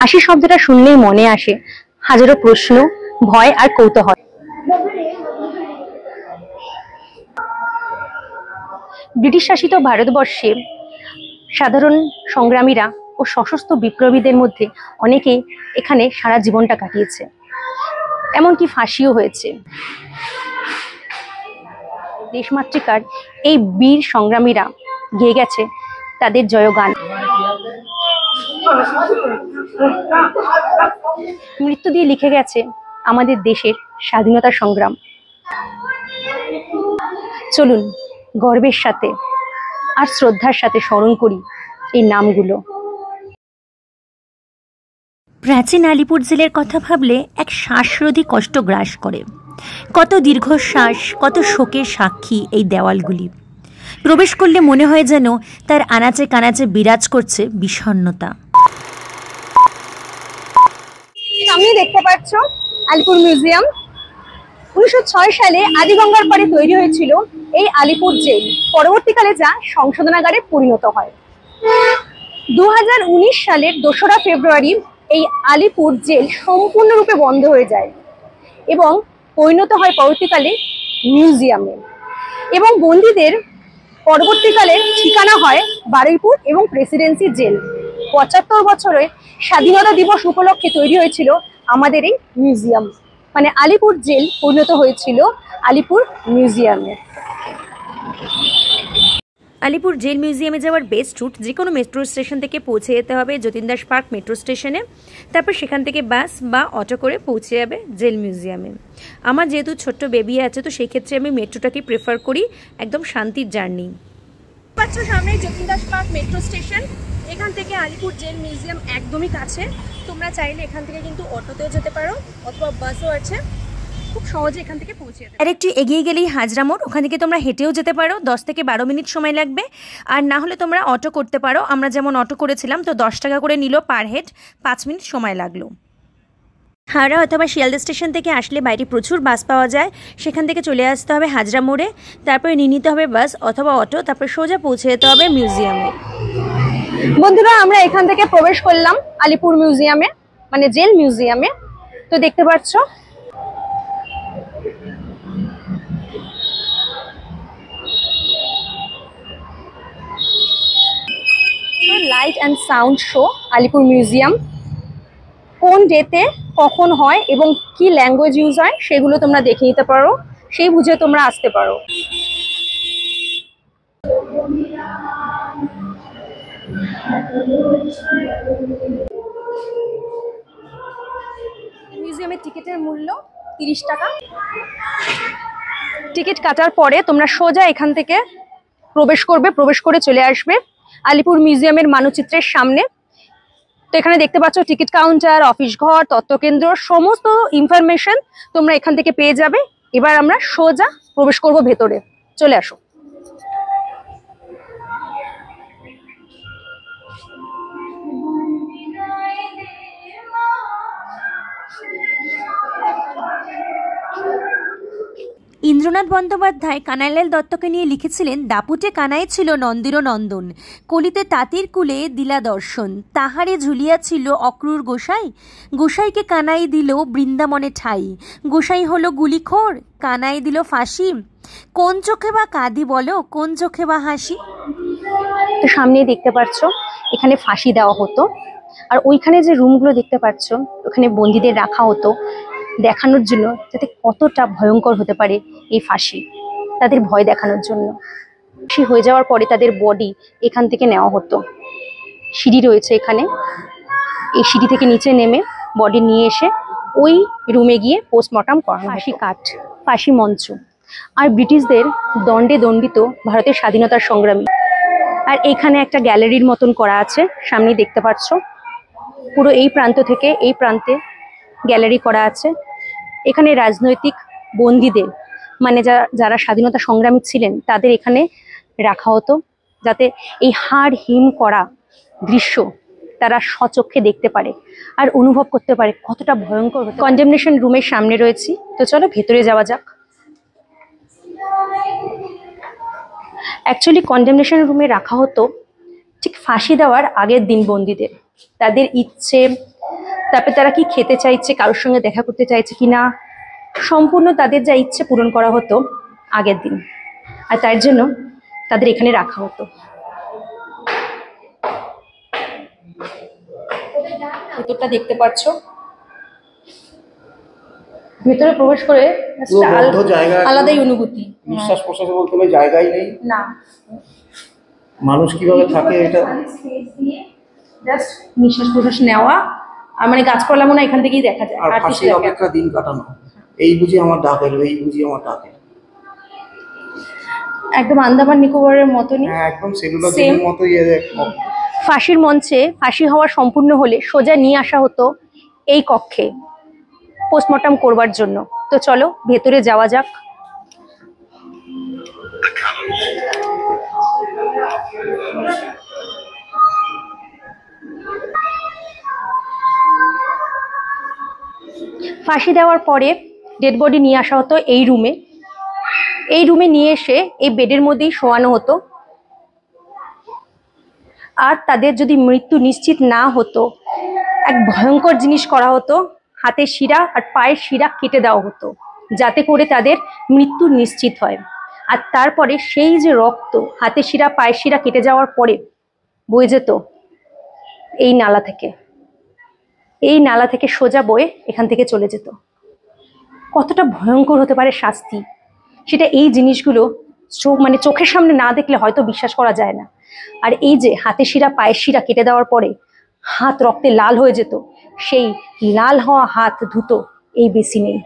ফাঁসি শব্দটা শুনলেই মনে আসে হাজারো প্রশ্ন, ভয় আর কৌতূহল। ব্রিটিশ শাসিত ভারতবর্ষে সাধারণ সংগ্রামীরা ও সশস্ত্র বিপ্লবীদের মধ্যে অনেকেই এখানে সারা জীবনটা কাটিয়েছে, এমনকি ফাঁসিও হয়েছে। দেশমাতৃকার এই বীর সংগ্রামীরা গেয়ে গেছে তাদের জয়গান। মৃত্যু দিয়ে লিখে গেছে আমাদের দেশের স্বাধীনতা সংগ্রাম। চলুন গর্বের সাথে আর শ্রদ্ধার সাথে স্মরণ করি এই নামগুলো। প্রাচীন আলিপুর জেলের কথা ভাবলে এক শ্বাসরোধী কষ্ট গ্রাস করে। কত দীর্ঘশ্বাস, কত শোকের সাক্ষী এই দেওয়ালগুলি। প্রবেশ করলে মনে হয় যেন তার আনাচে কানাচে বিরাজ করছে বিষণ্ণতা। সামনে দেখতে পাচ্ছ আলিপুর মিউজিয়াম। 1906 সালে আদিগঙ্গার পাড়ে তৈরি হয়েছিল এই আলিপুর জেল। পরবর্তীকালে যা সংশোধনাগারে পরিণত হয়। 2019 সালের 2রা ফেব্রুয়ারি এই আলিপুর জেল সম্পূর্ণরূপে বন্ধ হয়ে যায় এবং পরিণত হয় পরবর্তীকালে মিউজিয়ামে। এবং বন্দীদের পরবর্তীকালে ঠিকানা হয় বারুইপুর এবং প্রেসিডেন্সি জেল। 75 বছরে স্বাধীনতা দিবস উপলক্ষে তৈরি হয়েছিল আমাদের এই মিউজিয়াম, মানে আলিপুর জেল পরিণত হয়েছিল আলিপুর মিউজিয়ামে। আলিপুর জেল মিউজিয়ামে যাওয়ার বেস্ট রুট যে কোনো মেট্রো স্টেশন থেকে পৌঁছে যেতে হবে যতীন দাস পার্ক মেট্রো স্টেশনে। তারপর সেখান থেকে বাস বা অটো করে পৌঁছে যাবে জেল মিউজিয়ামে। আমার যেহেতু ছোট্ট বেবি আছে, তো সেই ক্ষেত্রে আমি মেট্রোটাকে প্রেফার করি, একদম শান্তির জার্নি। পাচ্ছ সামনে Jatin Das park metro station. এখান থেকে আলিপুর জেল মিউজিয়াম একদমই কাছে। তোমরা চাইলে এখান থেকে কিন্তু অটোতেও যেতে পারো অথবা বাসও আছে, খুব সহজে এখান থেকে পৌঁছে যেতে। আর একটু এগিয়ে গেলেই হাজরা মোড়, ওখান থেকে তোমরা হেঁটেও যেতে পারো, 10 থেকে 12 মিনিট সময় লাগবে। আর না হলে তোমরা অটো করতে পারো, আমরা যেমন অটো করেছিলাম, তো 10 টাকা করে নিল পার হেড, 5 মিনিট সময় লাগলো। হাওড়া অথবা শিয়ালদা স্টেশন থেকে আসলে বাইরে প্রচুর বাস পাওয়া যায়, সেখান থেকে চলে আসতে হবে হাজরা মোড়ে, তারপরে নিয়ে নিতে হবে বাস অথবা অটো, তারপর সোজা পৌঁছে যেতে হবে মিউজিয়ামে। বন্ধুরা, আমরা এখান থেকে প্রবেশ করলাম আলিপুর মিউজিয়ামে, মানে জেল মিউজিয়ামে। তো দেখতে পাচ্ছ light and sound show Alipore museum. কোন ডেতে কখন হয় এবং কি ল্যাঙ্গুয়েজ ইউজ হয় সেগুলো তোমরা দেখে নিতে পারো, সেই বুঝে তোমরা আসতে পারো। মিউজিয়ামের টিকিটের মূল্য 30 টাকা। টিকিট কাটার পরে তোমরা সোজা এখান থেকে প্রবেশ করবে, প্রবেশ করে চলে আসবে আলিপুর মিউজিয়ামের মানচিত্রের সামনে। তো এখানে দেখতে পাচ্ছ টিকিট কাউন্টার, অফিস ঘর, তথ্যকেন্দ্র, সমস্ত ইনফরমেশন তোমরা এখান থেকে পেয়ে যাবে। এবার আমরা সোজা প্রবেশ করব ভেতরে, চলে আসো। ইন্দ্রনাথ বন্দ্যোপাধ্যায় কানাইলাল দত্তকে নিয়ে লিখেছিলেন, দাপুটে কানাই ছিল নন্দির নন্দন, কলিতে তাঁতির কুলে দিলা দর্শন, তাহারে ঝুলিয়া ছিল অক্রূর গোসাই, গোসাইকে কানাই দিল বৃন্দাবনে ঠাই, গোসাই হলো গুলিখোর, কানাই দিল ফাঁসি, কোন চোখে বা কাঁদি বলো, কোন চোখে বা হাসি। তো সামনে দেখতে পাচ্ছ এখানে ফাঁসি দেওয়া হতো, আর ওইখানে যে রুমগুলো দেখতে পাচ্ছ ওখানে বন্দীদের রাখা হতো, দেখানোর জন্য যাতে কতটা ভয়ঙ্কর হতে পারে এই ফাঁসি, তাদের ভয় দেখানোর জন্য। ফাঁসি হয়ে যাওয়ার পরে তাদের বডি এখান থেকে নেওয়া হতো। সিঁড়ি রয়েছে এখানে, এই সিঁড়ি থেকে নিচে নেমে বডি নিয়ে এসে ওই রুমে গিয়ে পোস্টমর্টম করা। ফাঁসি কাঠ, ফাঁসি মঞ্চ, আর ব্রিটিশদের দণ্ডে দণ্ডিত ভারতের স্বাধীনতার সংগ্রামী। আর এখানে একটা গ্যালারির মতন করা আছে, সামনে দেখতে পাচ্ছ পুরো এই প্রান্ত থেকে এই প্রান্তে গ্যালারি করা আছে। এখানে রাজনৈতিক বন্দীদের, মানে যারা স্বাধীনতা সংগ্রামী ছিলেন তাদের এখানে রাখা হতো, যাতে এই হাড় হিম করা দৃশ্য তারা স্বচক্ষে দেখতে পারে আর অনুভব করতে পারে কতটা ভয়ঙ্কর হতো। কন্ডেমনেশন রুমের সামনে রয়েছি, তো চলো ভেতরে যাওয়া যাক। অ্যাকচুয়ালি কন্ডেমনেশন রুমে রাখা হতো ঠিক ফাঁসি দেওয়ার আগের দিন বন্দীদের, তাদের ইচ্ছে তারপরে তারা কি খেতে চাইছে, কারোর সঙ্গে দেখা করতে চাইছে কিনা, সম্পূর্ণ তাদের যা ইচ্ছে পূরণ করা হতো আগের দিন, আর তার জন্য তাদের এখানে রাখা হতো। ভেতরটা দেখতে পাচ্ছ, ভেতরে প্রবেশ করে আলাদাই অনুভূতি। নিঃশ্বাস প্রশ্বাস বলতে হবে জায়গাই নেই না, মানুষ কিভাবে থাকে এটা জাস্ট নিঃশ্বাস প্রশ্বাস নেওয়া, আর মানে গাছপালা মনে এখান থেকেই দেখা যায়। আর ফাঁসির অপেক্ষা দিন কাটানো, এই বুঝি আমার ডাক এলো, এই বুঝি আমার ডাক এলো। একদম আন্দামান নিকোবরের মতনই, একদম সেলুলার জেলের মতোই। ফাঁসির মঞ্চে ফাঁসি হওয়া সম্পূর্ণ হলে সোজা নিয়ে আসা হতো এই কক্ষে পোস্টমর্টম করবার জন্য। তো চলো ভেতরে যাওয়া যাক। ফাঁসি দেওয়ার পরে ডেড বডি নিয়ে আসা হতো এই রুমে। এই রুমে নিয়ে এসে এই বেডের মধ্যেই শোয়ানো হতো। আর তাদের যদি মৃত্যু নিশ্চিত না হতো, এক ভয়ঙ্কর জিনিস করা হতো, হাতের শিরা আর পায়ের শিরা কেটে দেওয়া হতো, যাতে করে তাদের মৃত্যু নিশ্চিত হয়। আর তারপরে সেই যে রক্ত হাতের শিরা পায়ের শিরা কেটে যাওয়ার পরে বয়ে যেত এই নালা থেকে, এই নালা থেকে সোজা বয়ে এখান থেকে চলে যেত। কতটা ভয়ঙ্কর হতে পারে শাস্তি, সেটা এই জিনিসগুলো মানে চোখের সামনে না দেখলে হয়তো বিশ্বাস করা যায় না। আর এই যে হাতের শিরা পায়ের শিরা কেটে দেওয়ার পরে হাত রক্তে লাল হয়ে যেত, সেই লাল হওয়া হাত ধুতো এই বেসিনেই।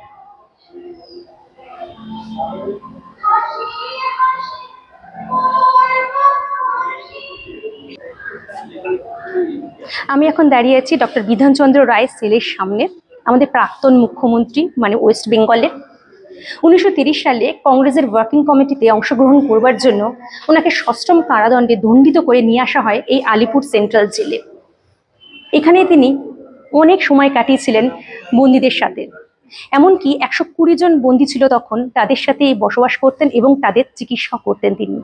আমি এখন দাঁড়িয়ে আছি ডক্টর বিধানচন্দ্র রায় সেলের সামনে, আমাদের প্রাক্তন মুখ্যমন্ত্রী মানে ওয়েস্ট বেঙ্গলের। 1930 সালে কংগ্রেসের ওয়ার্কিং কমিটিতে অংশগ্রহণ করবার জন্য ওনাকে সশ্রম কারাদণ্ডে দণ্ডিত করে নিয়ে আসা হয় এই আলিপুর সেন্ট্রাল জেলে। এখানে তিনি অনেক সময় কাটিয়েছিলেন বন্দীদের সাথে, এমনকি 120 জন বন্দী ছিল তখন, তাদের সাথে বসবাস করতেন এবং তাদের চিকিৎসা করতেন তিনি।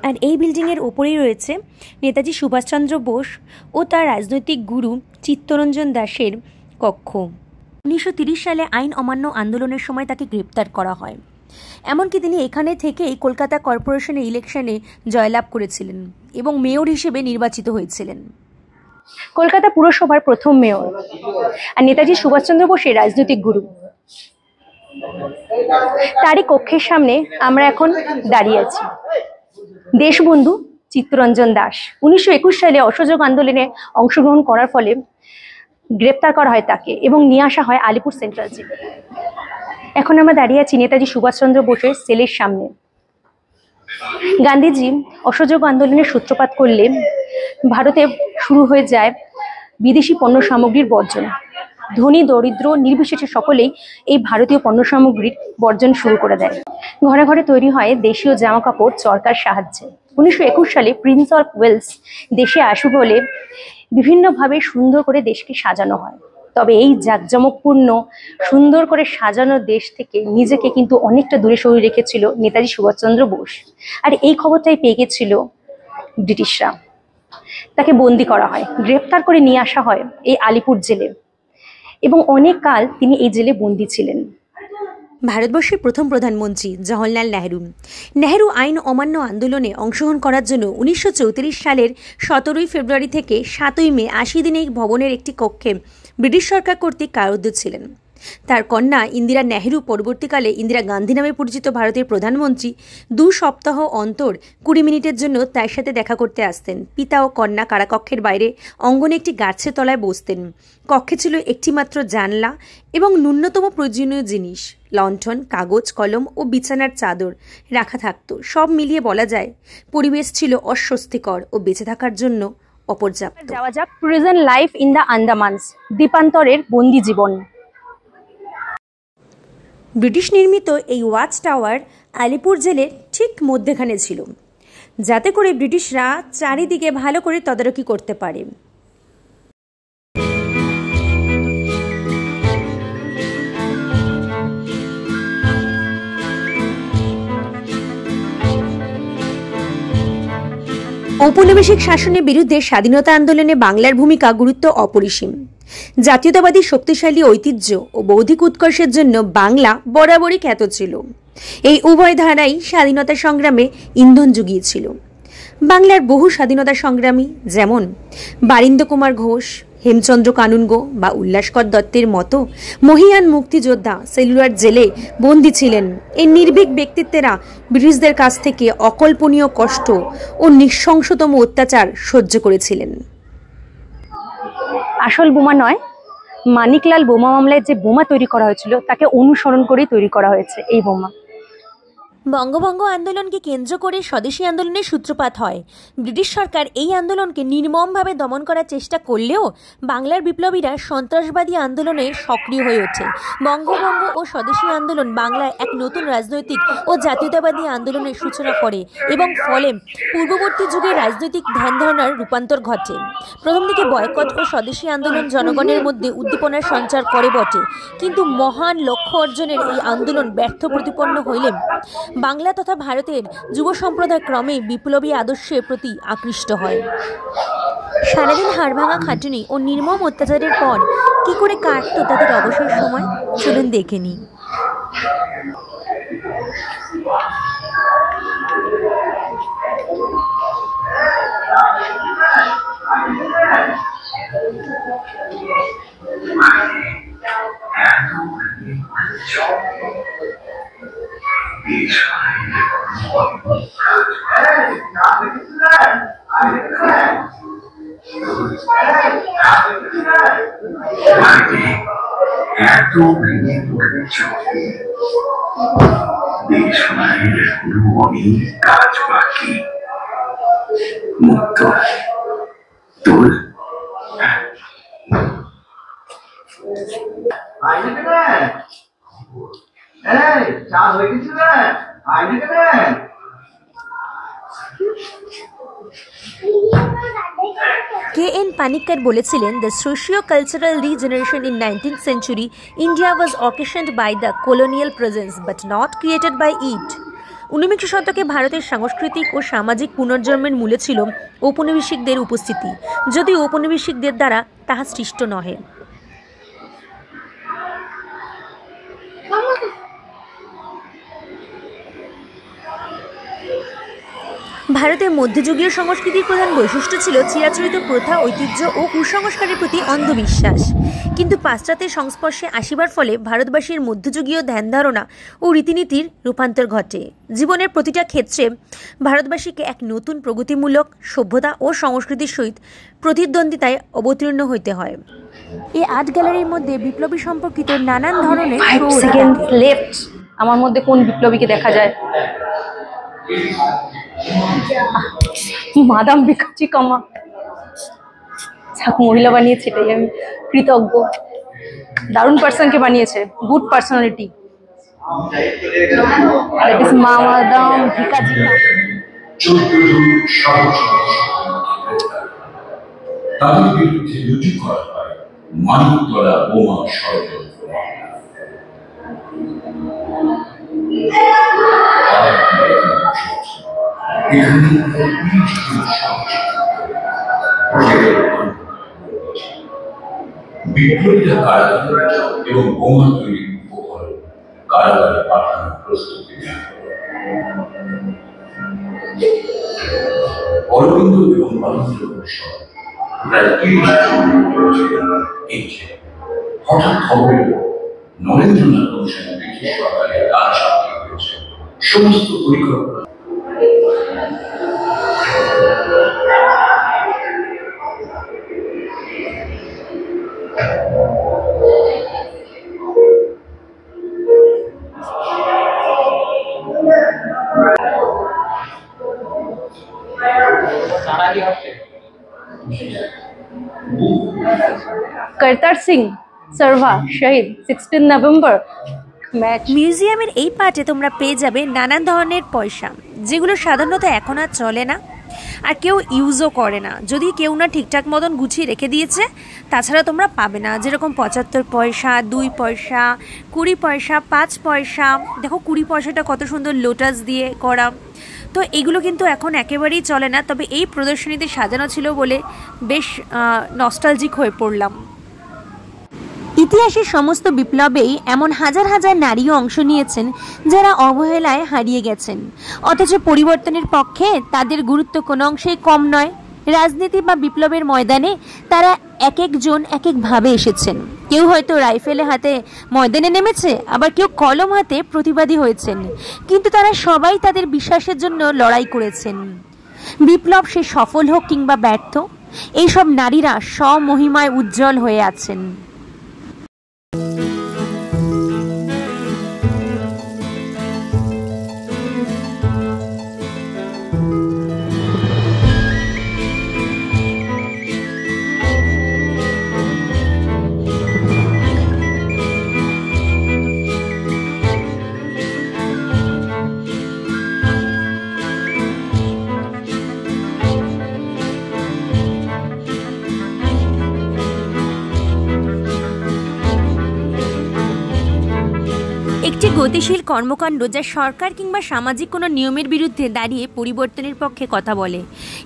আর এই বিল্ডিংয়ের ওপরেই রয়েছে নেতাজি সুভাষচন্দ্র বোস ও তার রাজনৈতিক গুরু চিত্তরঞ্জন দাসের কক্ষ। 1930 সালে আইন অমান্য আন্দোলনের সময় তাকে গ্রেপ্তার করা হয়। এমনকি তিনি এখানে থেকেই কলকাতা কর্পোরেশনের ইলেকশনে জয়লাভ করেছিলেন এবং মেয়র হিসেবে নির্বাচিত হয়েছিলেন। কলকাতা পুরসভার প্রথম মেয়র আর নেতাজি সুভাষচন্দ্র বোসের রাজনৈতিক গুরু। তারই কক্ষের সামনে আমরা এখন দাঁড়িয়ে আছি। দেশবন্ধু চিত্তরঞ্জন দাস 1921 সালে অসহযোগ আন্দোলনে অংশগ্রহণ করার ফলে গ্রেপ্তার করা হয় তাকে এবং নিয়ে আসা হয় আলিপুর সেন্ট্রাল জেলে। এখন আমরা দাঁড়িয়ে আছি নেতাজি সুভাষচন্দ্র বোসের সেলের সামনে। গান্ধীজি অসহযোগ আন্দোলনের সূত্রপাত করলে ভারতে শুরু হয়ে যায় বিদেশি পণ্য সামগ্রীর বর্জন। ধনী দরিদ্র নির্বিশেষে সকলেই এই ভারতীয় পণ্য সামগ্রীর বর্জন শুরু করে দেয়। ঘরে ঘরে তৈরি হয় দেশীয় জামা কাপড় চরকার সাহায্যে। 1921 সালে প্রিন্স অফ ওয়েলস দেশে আসুক বলে বিভিন্নভাবে সুন্দর করে দেশকে সাজানো হয়। তবে এই জাঁকজমকপূর্ণ সুন্দর করে সাজানো দেশ থেকে নিজেকে কিন্তু অনেকটা দূরে সরিয়ে রেখেছিল নেতাজি সুভাষচন্দ্র বোস। আর এই খবরটাই পেয়ে গেছিল ব্রিটিশরা। তাকে বন্দি করা হয়, গ্রেপ্তার করে নিয়ে আসা হয় এই আলিপুর জেলে এবং অনেক কাল তিনি এই জেলে বন্দি ছিলেন। ভারতবর্ষের প্রথম প্রধানমন্ত্রী জওহরলাল নেহেরু আইন অমান্য আন্দোলনে অংশগ্রহণ করার জন্য 1934 সালের 17 ফেব্রুয়ারি থেকে 7 মে 80 দিন এই ভবনের একটি কক্ষে ব্রিটিশ সরকার কর্তৃক কারারুদ্ধ ছিলেন। তার কন্যা ইন্দিরা নেহেরু পরবর্তীকালে ইন্দিরা গান্ধী নামে পরিচিত ভারতের প্রধানমন্ত্রী 2 সপ্তাহ অন্তর 20 মিনিটের জন্য তার সাথে দেখা করতে আসতেন। পিতা ও কন্যা কারাকক্ষের বাইরে অঙ্গনে একটি গাছের তলায় বসতেন। কক্ষে ছিল একটি মাত্র জানলা এবং ন্যূনতম প্রয়োজনীয় জিনিস লণ্ঠন, কাগজ, কলম ও বিছানার চাদর রাখা থাকত। সব মিলিয়ে বলা যায় পরিবেশ ছিল অস্বস্তিকর ও বেঁচে থাকার জন্য অপর্যাপ্ত। যাওয়া যাক প্রিজন লাইফ ইন দ্য আন্দামানস, দ্বীপান্তরের বন্দি জীবন। ব্রিটিশ নির্মিত এই ওয়াচ টাওয়ার আলিপুর জেলের ঠিক মধ্যেখানে ছিল, যাতে করে ব্রিটিশরা চারিদিকে ভালো করে তদারকি করতে পারে। ঔপনিবেশিক শাসনের বিরুদ্ধে স্বাধীনতা আন্দোলনে বাংলার ভূমিকা গুরুত্ব অপরিসীম। জাতীয়তাবাদী শক্তিশালী ঐতিহ্য ও বৌদ্ধিক উৎকর্ষের জন্য বাংলা বরাবরই খ্যাত ছিল। এই উভয় ধারাই স্বাধীনতা সংগ্রামে ইন্ধন জুগিয়েছিল। বাংলার বহু স্বাধীনতা সংগ্রামী যেমন বারীন্দ্র কুমার ঘোষ, হেমচন্দ্র কানুনগো বা উল্লাসকর দত্তের মতো মহিয়ান মুক্তিযোদ্ধা সেলুলার জেলে বন্দী ছিলেন। এই নির্ভীক ব্যক্তিত্বেরা ব্রিটিশদের কাছ থেকে অকল্পনীয় কষ্ট ও নৃশংসতম অত্যাচার সহ্য করেছিলেন। আসল বোমা নয়, মানিকলাল বোমা মামলায় যে বোমা তৈরি করা হয়েছিল তাকে অনুসরণ করেই তৈরি করা হয়েছে এই বোমা। বঙ্গভঙ্গ আন্দোলনকে কেন্দ্র করে স্বদেশী আন্দোলনের সূত্রপাত হয়। ব্রিটিশ সরকার এই আন্দোলনকে নির্মমভাবে দমন করার চেষ্টা করলেও বাংলার বিপ্লবীরা সন্ত্রাসবাদী আন্দোলনে সক্রিয় হয়ে ওঠে। বঙ্গভঙ্গ ও স্বদেশী আন্দোলন বাংলায় এক নতুন রাজনৈতিক ও জাতীয়তাবাদী আন্দোলনের সূচনা করে এবং ফলে পূর্ববর্তী যুগে রাজনৈতিক ধ্যান ধারণার রূপান্তর ঘটে। প্রথম দিকে বয়কট ও স্বদেশী আন্দোলন জনগণের মধ্যে উদ্দীপনার সঞ্চার করে বটে, কিন্তু মহান লক্ষ্য অর্জনের এই আন্দোলন ব্যর্থ প্রতিপন্ন হইলে বাংলা তথা ভারতের যুব সম্প্রদায় ক্রমে বিপ্লবী আদর্শের প্রতি আকৃষ্ট হয়। সারাদিন হাড়ভাঙা খাটুনি ও নির্মম অত্যাচারের পর কি করে কাটতো তাদের অবসর সময়, চলুন দেখে নিই। কাজ বাকি মুক্ত তোর K.N. Panikkar বলেছিলেন, "The socio-cultural regeneration in 19th century India was occasioned by the colonial presence but not created by it." 19 শতকে ভারতের সাংস্কৃতিক ও সামাজিক পুনর্জন্মের মূলে ছিল ঔপনিবেশিকদের উপস্থিতি, যদি ঔপনিবেশিকদের দ্বারা তাহা সৃষ্ট নহে। ভারতের মধ্যযুগীয় সংস্কৃতির প্রধান বৈশিষ্ট্য ছিল চিরাচরিত প্রথা, ঐতিহ্য ও কুসংস্কারের প্রতি অন্ধবিশ্বাস। কিন্তু পাশ্চাত্যের সংস্পর্শে আসিবার ফলে ভারতবাসীর মধ্যযুগীয় ধ্যান ধারণা ও রীতিনীতির রূপান্তর ঘটে। জীবনের প্রতিটা ক্ষেত্রে ভারতবাসীকে এক নতুন প্রগতিমূলক সভ্যতা ও সংস্কৃতির সহিত প্রতিদ্বন্দ্বিতায় অবতীর্ণ হইতে হয়। এই আর্ট গ্যালারির মধ্যে বিপ্লবী সম্পর্কিত নানান ধরনের আমার মধ্যে কোন বিপ্লবীকে দেখা যায়? মাদাম ভিকাজি কামা মহিলা বানিয়েছে, এটাই আমি কৃতজ্ঞ। দারুণ পার্সনকে বানিয়েছে, গুড পার্সোনালিটি। মাদাম ভিকাজি তাদের বিরুদ্ধে রুজু করা হয় মানিকতলা বোমা ষড়যন্ত্র। বিপ্লবীরা কারাগারে এবং বোমা তৈরির উপকরণ কারাগারে পাঠানোর প্রস্তুতি নেন। অরবিন্দ এবং বালুন্দ্র সহ প্রায় 30 হঠাৎ খবর এলো নরেন্দ্রনাথ মিশনে ব্রিটিশ সরকারের কাজ সাক্ষী হয়েছে। সমস্ত পরিকল্পনা करतार सिंह सरवा शहीद 16 नवंबर ম্যাচ। মিউজিয়ামের এই পার্টে তোমরা পেয়ে যাবে নানান ধরনের পয়সা, যেগুলো সাধারণত এখন আর চলে না আর কেউ ইউজও করে না, যদি কেউ না ঠিকঠাক মতন গুছিয়ে রেখে দিয়েছে। তাছাড়া তোমরা পাবে না, যেরকম 75 পয়সা, 2 পয়সা, 20 পয়সা, 5 পয়সা। দেখো 20 পয়সাটা কত সুন্দর লোটাস দিয়ে করা। তো এগুলো কিন্তু এখন একেবারেই চলে না, তবে এই প্রদর্শনীতে সাজানো ছিল বলে বেশ নস্টালজিক হয়ে পড়লাম। ইতিহাসের সমস্ত বিপ্লবেই এমন হাজার হাজার নারীও অংশ নিয়েছেন যারা অবহেলায় হারিয়ে গেছেন, অথচ পরিবর্তনের পক্ষে তাদের গুরুত্ব কোনো অংশেই কম নয়। রাজনীতি বা বিপ্লবের ময়দানে তারা এক একজন এক একভাবে এসেছেন। কেউ হয়তো রাইফেলে হাতে ময়দানে নেমেছে, আবার কেউ কলম হাতে প্রতিবাদী হয়েছেন, কিন্তু তারা সবাই তাদের বিশ্বাসের জন্য লড়াই করেছেন। বিপ্লব সে সফল হোক কিংবা ব্যর্থ, এইসব নারীরা স্বমহিমায় উজ্জ্বল হয়ে আছেন। একটি গতিশীল কর্মকাণ্ড যা সরকার কিংবা সামাজিক কোনো নিয়মের বিরুদ্ধে দাঁড়িয়ে পরিবর্তনের পক্ষে কথা বলে,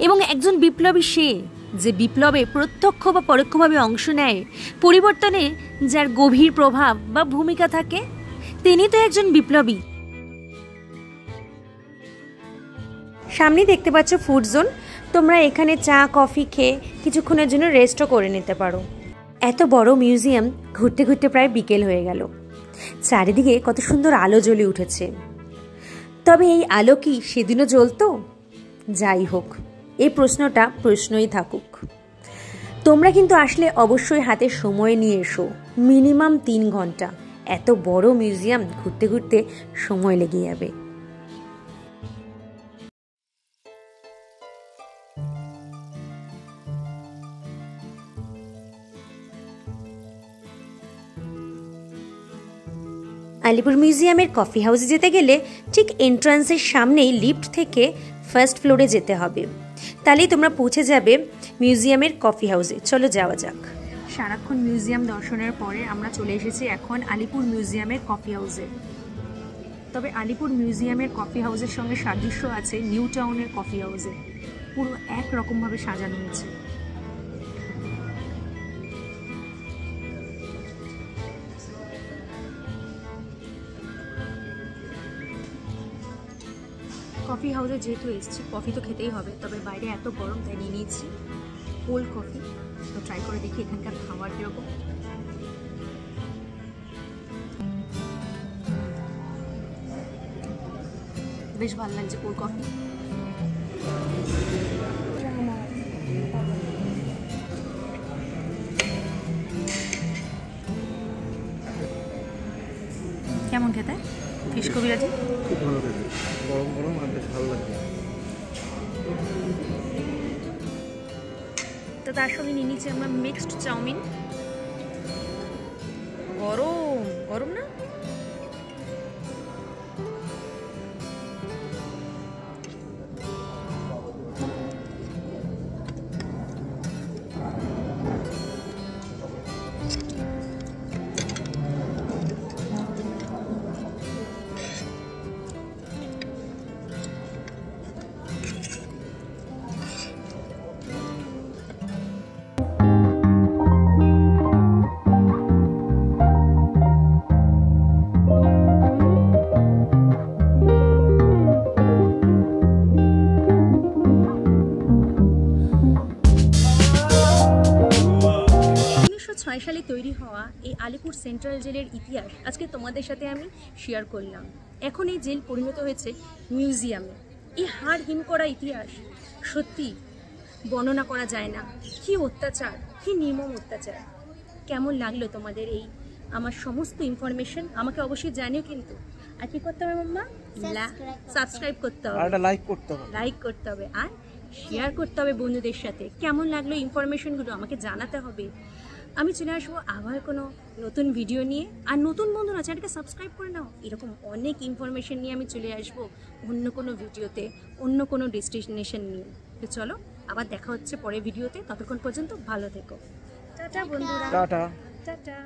এবং একজন বিপ্লবী সে যে বিপ্লবে প্রত্যক্ষ বা পরোক্ষভাবে অংশ নেয়, পরিবর্তনে যার গভীর প্রভাব বা ভূমিকা থাকে, তিনি তো একজন বিপ্লবী। সামনে দেখতে পাচ্ছ ফুড জোন, তোমরা এখানে চা কফি খেয়ে কিছুক্ষণের জন্য রেস্টও করে নিতে পারো। এত বড় মিউজিয়াম ঘুরতে ঘুরতে প্রায় বিকেল হয়ে গেল। চারিদিকে কত সুন্দর আলো জ্বলে উঠেছে, তবে এই আলো কি সেদিনও জ্বলতো? যাই হোক, এই প্রশ্নটা প্রশ্নই থাকুক। তোমরা কিন্তু আসলে অবশ্যই হাতে সময় নিয়ে এসো, মিনিমাম 3 ঘন্টা। এত বড় মিউজিয়াম ঘুরতে ঘুরতে সময় লেগে যাবে। আলিপুর মিউজিয়ামের কফি হাউসে যেতে গেলে ঠিক এন্ট্রান্সের সামনেই লিফট থেকে ফার্স্ট ফ্লোরে যেতে হবে, তাহলেই তোমরা পৌঁছে যাবে মিউজিয়ামের কফি হাউসে। চলো যাওয়া যাক। সারাক্ষণ মিউজিয়াম দর্শনের পরে আমরা চলে এসেছি এখন আলিপুর মিউজিয়ামের কফি হাউসে। তবে আলিপুর মিউজিয়ামের কফি হাউসের সঙ্গে সাদৃশ্য আছে নিউ টাউনের কফি হাউসে, পুরো একরকমভাবে সাজানো হয়েছে। কফি হাউসে যেহেতু এসেছি, কফি তো খেতেই হবে, তবে বাইরে এত গরম তাই নিয়ে নিয়েছি কোল্ড কফি। তো ট্রাই করে দেখি এখানকার খাবার কীরকম। বেশ ভালো লাগছে কোল্ড কফি। কেমন খেতে ফিশ কবিরাজি? খুব ভালো খেতে, গরম গরম আর বেশ ভালো লাগছে। তো তার সঙ্গে নিয়ে নিচ্ছি আমরা মিক্সড চাউমিন। গরম গরম না? সালে তৈরি হওয়া এই আলিপুর সেন্ট্রাল জেলের ইতিহাস আজকে তোমাদের সাথে আমি শেয়ার করলাম। এখন এই জেল পরিণত হয়েছে মিউজিয়ামে। এই হাড় হিম করা ইতিহাস সত্যি বর্ণনা করা যায় না। কি অত্যাচার, কি নির্মম অত্যাচার। কেমন লাগলো তোমাদের এই আমার সমস্ত ইনফরমেশন? আমাকে অবশ্যই জানিও কিন্তু। আর কি করতে হবে মাম্মা? সাবস্ক্রাইব করতে হবে, লাইক করতে হবে, লাইক করতে হবে, আর শেয়ার করতে হবে বন্ধুদের সাথে। কেমন লাগলো ইনফরমেশনগুলো আমাকে জানাতে হবে। আমি চলে আসবো আবার কোনো নতুন ভিডিও নিয়ে। আর নতুন বন্ধুরা চ্যানেলকে সাবস্ক্রাইব করে নাও। এরকম অনেক ইনফরমেশন নিয়ে আমি চলে আসবো অন্য কোনো ভিডিওতে, অন্য কোনো ডেস্টিনেশন নিয়ে। তো চলো আবার দেখা হচ্ছে পরের ভিডিওতে। ততক্ষণ পর্যন্ত ভালো থেকো। টাটা বন্ধুরা, টাটা টাটা।